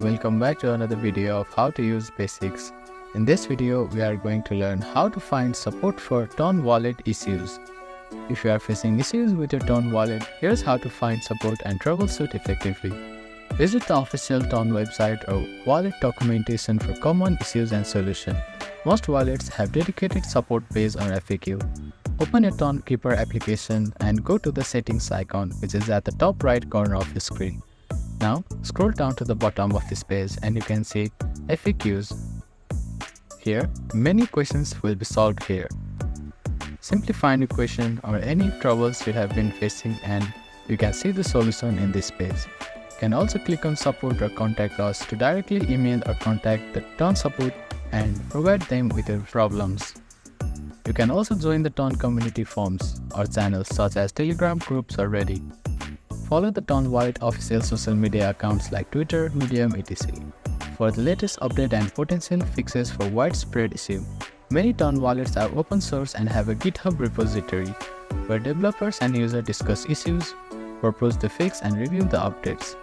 Welcome back to another video of how to use basics. In this video, we are going to learn how to find support for Ton wallet issues. If you are facing issues with your Ton wallet, here's how to find support and troubleshoot effectively. Visit the official Ton website or wallet documentation for common issues and solutions. Most wallets have dedicated support page or FAQ. Open your Ton Keeper application and go to the settings icon, which is at the top right corner of your screen. Now, scroll down to the bottom of this page and you can see FAQs. Here, many questions will be solved here. Simply find a question or any troubles you have been facing and you can see the solution in this page. You can also click on support or contact us to directly email or contact the Ton support and provide them with your problems. You can also join the Ton community forums or channels such as Telegram groups or Reddit. Follow the Ton wallet official social media accounts like Twitter, Medium, etc. for the latest update and potential fixes for widespread issue. Many Ton wallets are open source and have a GitHub repository where developers and users discuss issues, propose the fix and review the updates.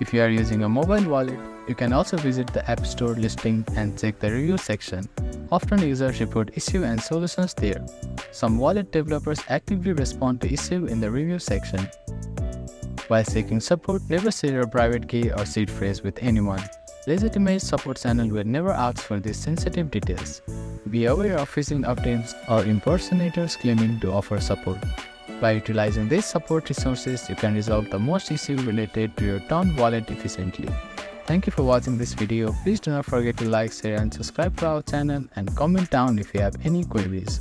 If you are using a mobile wallet, you can also visit the App Store listing and check the review section. Often users report issues and solutions there. Some wallet developers actively respond to issues in the review section. While seeking support, never share your private key or seed phrase with anyone. Legitimate support channel will never ask for these sensitive details. Be aware of phishing attempts or impersonators claiming to offer support. By utilizing these support resources, you can resolve the most issues related to your Ton wallet efficiently. Thank you for watching this video. Please do not forget to like, share and subscribe to our channel and comment down if you have any queries.